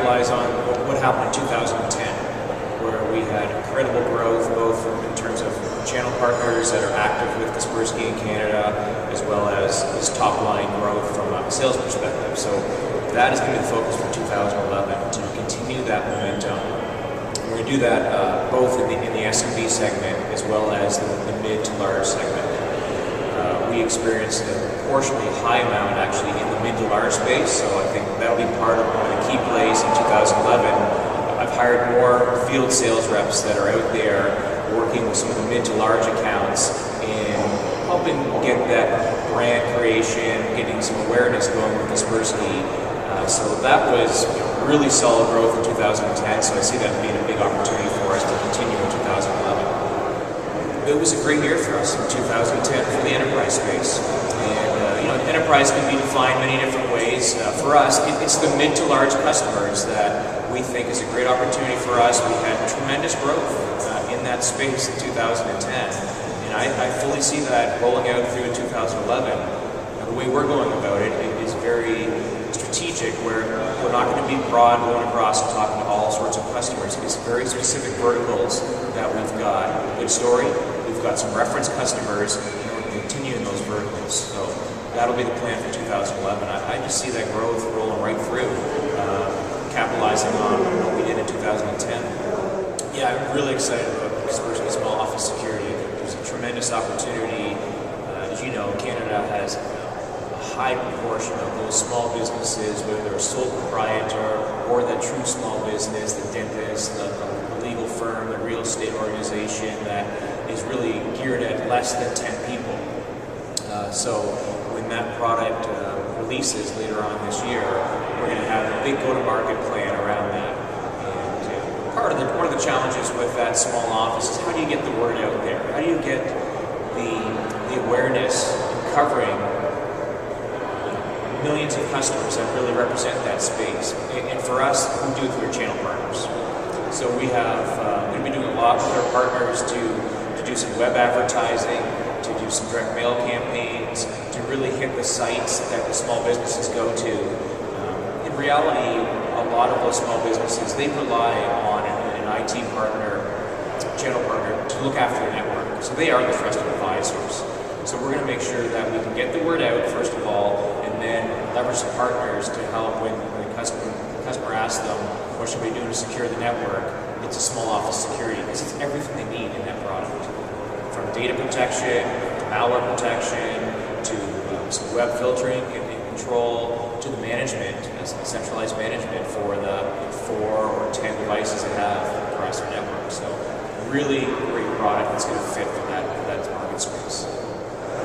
capitalize on what happened in 2010, where we had incredible growth, both in terms of channel partners that are active with Kaspersky in Canada, as well as top-line growth from a sales perspective. So that is going to be the focus for 2011, to continue that momentum. We're going to do that both in the SMB segment as well as the mid to large segment. We experienced a proportionally high amount actually in the mid to large space, so I think that'll be part of one of the key plays in 2011. I've hired more field sales reps that are out there working with some of the mid to large accounts and helping get that brand creation, getting some awareness going with Kaspersky. So that was really solid growth in 2010, so I see that being a big opportunity for us to continue in 2011. It was a great year for us in 2010 for the enterprise space. And enterprise can be defined many different ways. For us, it's the mid to large customers that we think is a great opportunity for us. We had tremendous growth in that space in 2010. And I fully see that rolling out through 2011. The way we're going about it is very strategic, where we're not going to be broad going across and talking to all sorts of customers. It's very specific verticals that we've got a good story. We've got some reference customers, and we're going to continue in those verticals. So that'll be the plan for 2011. I just see that growth rolling right through, capitalizing on what we did in 2010. Yeah, I'm really excited about Kaspersky Small Office Security. There's a tremendous opportunity. As you know, Canada has high proportion of those small businesses, whether they're a sole proprietor or that true small business, the dentist, the legal firm, the real estate organization that is really geared at less than 10 people. So when that product releases later on this year, we're going to have a big go-to-market plan around that. And one of the challenges with that small office is, how do you get the word out there? How do you get the awareness in covering millions of customers that really represent that space? And for us, we do it through our channel partners. So we have, we're going to be doing a lot with our partners to do some web advertising, to do some direct mail campaigns, to really hit the sites that the small businesses go to. In reality, a lot of those small businesses, they rely on an IT partner, channel partner, to look after their network. So they are the trusted advisors. So we're going to make sure that we can get the word out, first of all, and then leverage the partners to help when the customer asks them, what should we do to secure the network? It's a small office security, because it's everything they need in that product. From data protection, to malware protection, to some web filtering and control, to the management, centralized management for the 4 or 10 devices they have across their network. So really great product that's going to fit for that market space.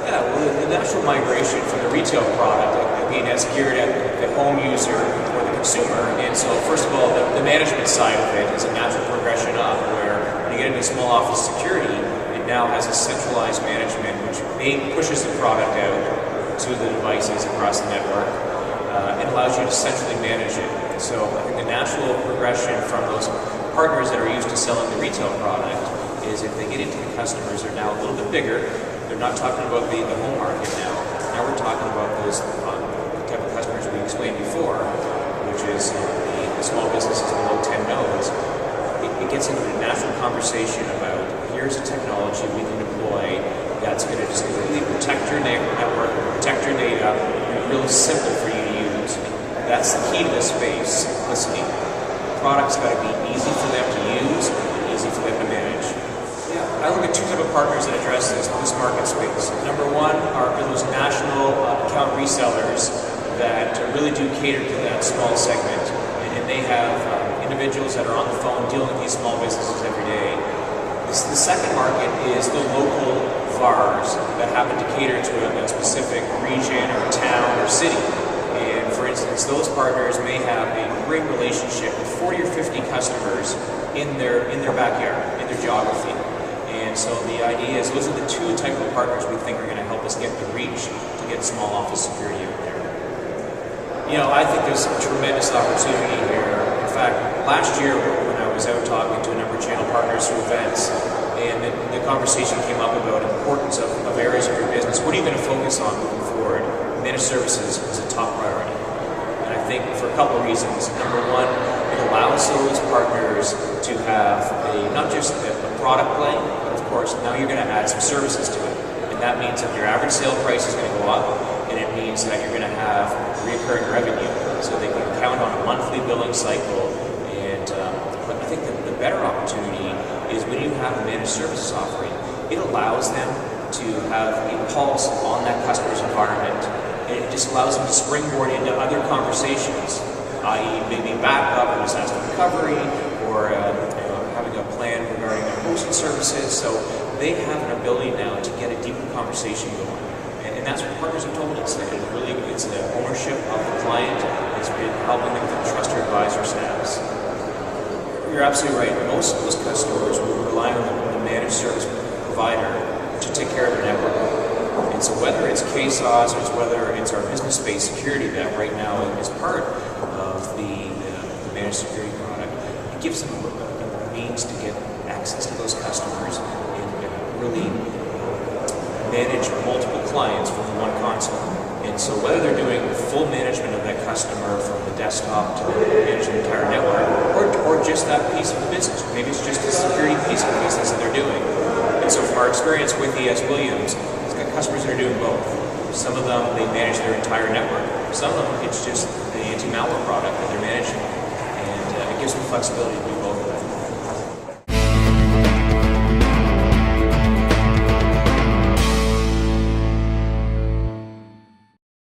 Yeah, well, the natural migration from the retail product, again, that's geared at the home user or the consumer. And so, first of all, the management side of it is a natural progression up, where when you get into small office security, it now has a centralized management, which pushes the product out to the devices across the network and allows you to centrally manage it. So I think the natural progression from those partners that are used to selling the retail product is, if they get into the customers, they're now a little bit bigger. They're not talking about the home market now. Now we're talking about those type of customers we explained before, which is the small businesses below 10 nodes. It gets into a natural conversation about, here's a technology we can deploy that's going to just completely protect your network, protect your data, and really simple for you to use. That's the key to this space, simplicity. The product's got to be easy for them to use and easy for them to manage. I look at two types of partners that address this market space. Number one are those national account resellers that really do cater to that small segment, and they have individuals that are on the phone dealing with these small businesses every day. The second market is the local VARs that happen to cater to a specific region or town or city. And for instance, those partners may have a great relationship with 40 or 50 customers in their backyard, in their geography. And so the idea is, those are the two type of partners we think are going to help us get the reach to get small office security out there. I think there's a tremendous opportunity here. In fact, last year when I was out talking to a number of channel partners through events, and the conversation came up about the importance of areas of your business. What are you going to focus on moving forward? Managed services is a top priority. And I think for a couple of reasons. Number one, it allows those partners to have not just a product play, but of course now you're going to add some services to it. And that means that your average sale price is going to go up, and it means that you're going to have recurring revenue. So they can count on a monthly billing cycle. And but I think the better opportunity is when you have a managed services offering, it allows them to have a pulse on that customer's environment. And it just allows them to springboard into other conversations, i.e. maybe backup or disaster recovery, or having a plan regarding their hosting services. So they have an ability now to get a deeper conversation going. And that's what partners have told us. That it's the ownership of the client. It's been helping them with trusted advisor status. You're absolutely right. Most customers will rely on the managed service provider to take care of their network. And so whether it's KSOS or whether it's our business-based security that right now is part of the managed security product, it gives them a means to get access to those customers and really manage multiple clients from one console. And so whether they're doing full management of that customer from the desktop to manage the entire network, or just that piece of the business, or maybe it's just a security piece of the business that they're doing. And so from our experience with ES Williams, it's got customers that are doing both. Some of them, they manage their entire network. Some of them, it's just the anti-malware product that they're managing. And it gives them flexibility to do both of them.